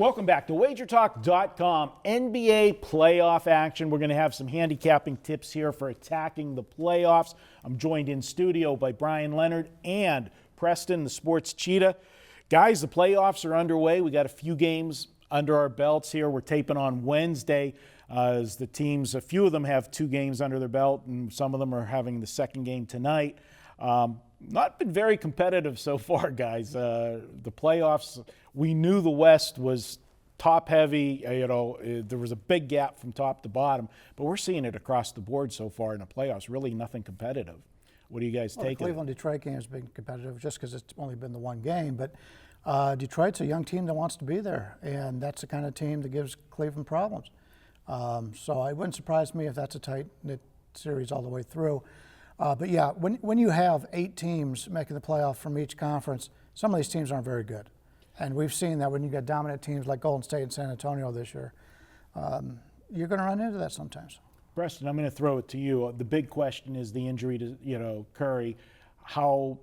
Welcome back to WagerTalk.com. NBA playoff action. We're going to have some handicapping tips here for attacking the playoffs. I'm joined in studio by Brian Leonard and Preston, the Sports Cheetah. Guys, the playoffs are underway. We got a few games under our belts here. We're taping on Wednesday as the teams, a few of them have 2 games under their belt, and some of them are having the second game tonight. Not been very competitive so far, guys. The playoffs, we knew the West was top-heavy. There was a big gap from top to bottom, but we're seeing it across the board so far in the playoffs. Really nothing competitive. What do you guys take? The Cleveland-Detroit game has been competitive just because it's only been the one game, but Detroit's a young team that wants to be there, and that's the kind of team that gives Cleveland problems. So it wouldn't surprise me if that's a tight-knit series all the way through. But yeah, when you have 8 teams making the playoff from each conference, some of these teams aren't very good. And we've seen that when you get dominant teams like Golden State and San Antonio this year, you're going to run into that sometimes. Preston, I'm going to throw it to you. The big question is the injury to Curry. How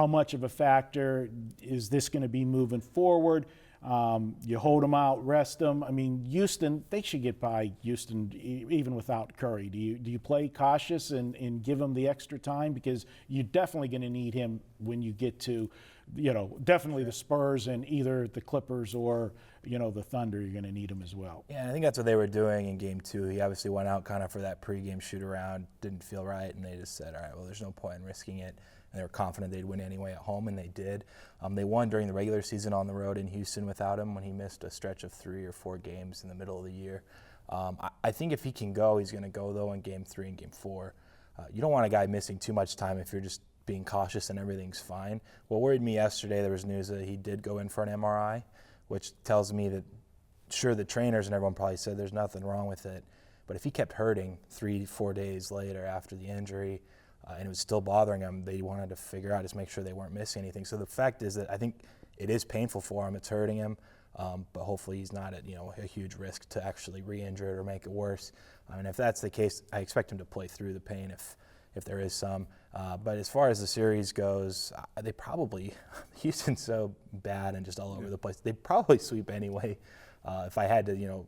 much of a factor is this going to be moving forward? You hold them out, rest them. I mean, Houston, they should get by Houston even without Curry. Do you play cautious and give him the extra time? Because you're definitely going to need him when you get to, definitely the Spurs and either the Clippers or, the Thunder. You're going to need him as well. Yeah, I think that's what they were doing in Game 2. He obviously went out kind of for that pregame shoot-around, didn't feel right, and they just said, all right, well, there's no point in risking it. And they were confident they'd win anyway at home, and they did. They won during the regular season on the road in Houston without him when he missed a stretch of 3 or 4 games in the middle of the year. I think if he can go, he's going to go, though, in Game 3 and Game 4. You don't want a guy missing too much time if you're just being cautious and everything's fine. What worried me yesterday, there was news that he did go in for an MRI, which tells me that, sure, the trainers and everyone probably said there's nothing wrong with it, but if he kept hurting 3-4 days later after the injury, and it was still bothering him, they wanted to figure out, just make sure they weren't missing anything. So the fact is that I think it is painful for him, it's hurting him, but hopefully he's not at a huge risk to actually re-injure it or make it worse. I mean, if that's the case, I expect him to play through the pain if there is some. But as far as the series goes, they probably, Houston's so bad and just all over the place, they'd probably sweep anyway if I had to,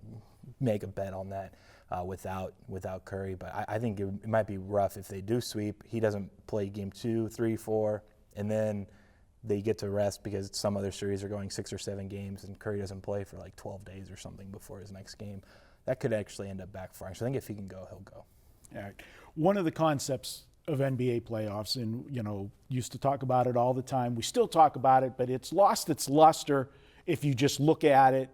make a bet on that. Without Curry, but I think it might be rough if they do sweep. He doesn't play Game 2, 3, 4, and then they get to rest because some other series are going 6 or 7 games, and Curry doesn't play for like 12 days or something before his next game. That could actually end up backfiring. So I think if he can go, he'll go. All right. One of the concepts of NBA playoffs, and used to talk about it all the time. We still talk about it, but it's lost its luster if you just look at it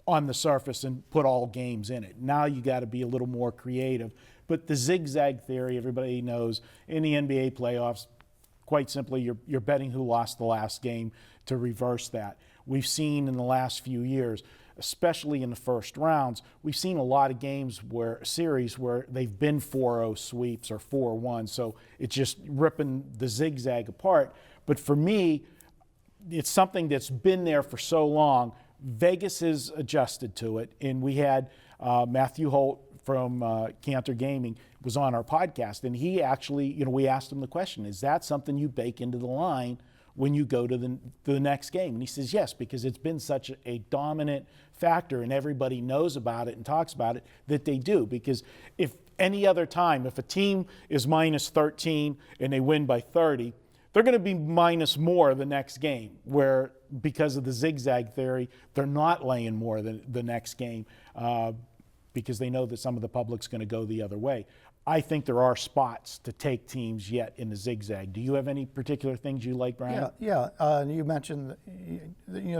on the surface and put all games in it. Now you got to be a little more creative. But the zigzag theory, everybody knows, in the NBA playoffs, quite simply, you're betting who lost the last game to reverse that. We've seen in the last few years, especially in the first rounds, we've seen a lot of series where they've been 4-0 sweeps or 4-1. So it's just ripping the zigzag apart. But for me, it's something that's been there for so long. Vegas has adjusted to it, and we had Matthew Holt from Cantor Gaming was on our podcast, and he actually, we asked him the question, is that something you bake into the line when you go to the next game? And he says yes, because it's been such a dominant factor, and everybody knows about it and talks about it, that they do. Because if any other time, if a team is minus 13 and they win by 30, they're going to be minus more the next game, where because of the zigzag theory, they're not laying more than the next game because they know that some of the public's going to go the other way. I think there are spots to take teams yet in the zigzag. Do you have any particular things you like, Brian? Yeah. You mentioned,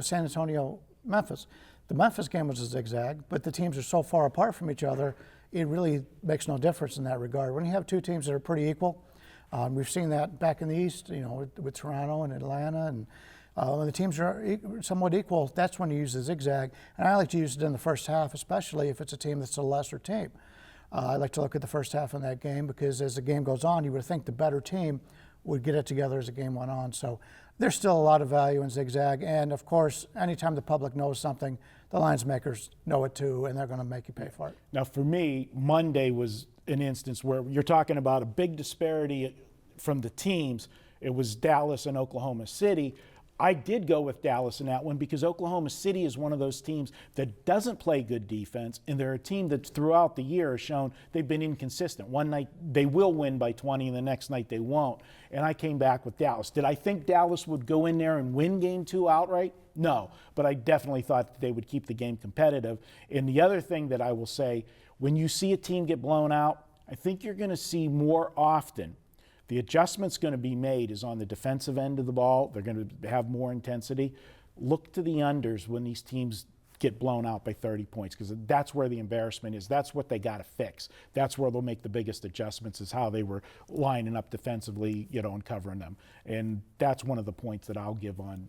San Antonio, Memphis. The Memphis game was a zigzag, but the teams are so far apart from each other, it really makes no difference in that regard. When you have 2 teams that are pretty equal, we've seen that back in the East, with Toronto and Atlanta, and when the teams are somewhat equal, that's when you use the zigzag. And I like to use it in the first half, especially if it's a team that's a lesser team. I like to look at the first half in that game because as the game goes on, you would think the better team would get it together as the game went on. So there's still a lot of value in zigzag. And of course, anytime the public knows something, the lines makers know it too, and they're going to make you pay for it. Now, for me, Monday was an instance where you're talking about a big disparity from the teams. It was Dallas and Oklahoma City. I did go with Dallas in that one because Oklahoma City is one of those teams that doesn't play good defense, and they're a team that throughout the year has shown they've been inconsistent. One night they will win by 20, and the next night they won't. And I came back with Dallas. Did I think Dallas would go in there and win game 2 outright? No, but I definitely thought that they would keep the game competitive. And the other thing that I will say, when you see a team get blown out, I think you're going to see more often the adjustment's going to be made is on the defensive end of the ball. They're going to have more intensity. Look to the unders when these teams get blown out by 30 points because that's where the embarrassment is. That's what they got to fix. That's where they'll make the biggest adjustments is how they were lining up defensively, and covering them. And that's one of the points that I'll give on,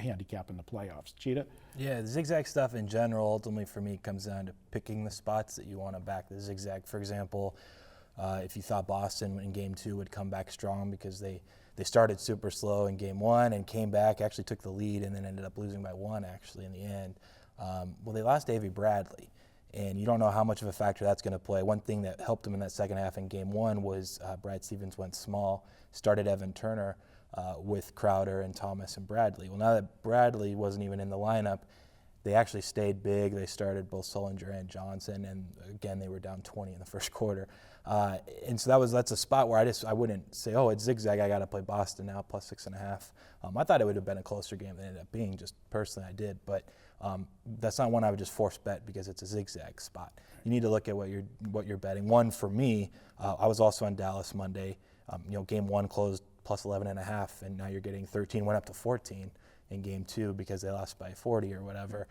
handicapping the playoffs. Cheetah? Yeah, the zigzag stuff in general, ultimately for me, comes down to picking the spots that you want to back the zigzag. For example, if you thought Boston in Game 2 would come back strong because they started super slow in Game 1 and came back, actually took the lead, and then ended up losing by 1 actually in the end. Well, they lost Avery Bradley, and you don't know how much of a factor that's going to play. One thing that helped them in that second half in Game 1 was Brad Stevens went small, started Evan Turner with Crowder and Thomas and Bradley. Well, now that Bradley wasn't even in the lineup, they actually stayed big. They started both Sullinger and Johnson, and again, they were down 20 in the first quarter. And so that's a spot where I wouldn't say, oh, it's zigzag, I got to play Boston now, plus 6.5. I thought it would have been a closer game than it ended up being, just personally I did. But that's not one I would just force bet because it's a zigzag spot. You need to look at what you're betting. One, for me, I was also on Dallas Monday. Game 1 closed plus 11.5, and now you're getting 13, went up to 14 in Game 2 because they lost by 40 or whatever.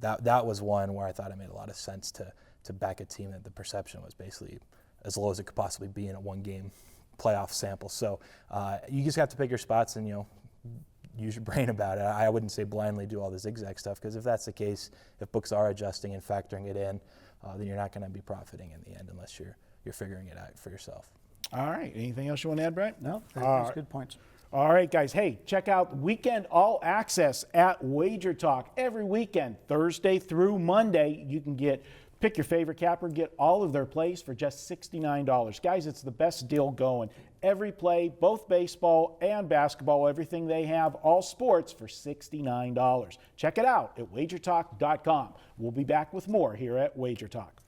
That was one where I thought it made a lot of sense to back a team that the perception was basically as low as it could possibly be in a one-game playoff sample. So you just have to pick your spots and use your brain about it. I wouldn't say blindly do all the zigzag stuff because if that's the case, if books are adjusting and factoring it in, then you're not going to be profiting in the end unless you're figuring it out for yourself. All right. Anything else you want to add, Brett? No, that's good points. All right, guys. Hey, check out Weekend All Access at Wager Talk. Every weekend, Thursday through Monday, you can pick your favorite capper, get all of their plays for just $69. Guys, it's the best deal going. Every play, both baseball and basketball, everything they have, all sports for $69. Check it out at wagertalk.com. We'll be back with more here at Wager Talk.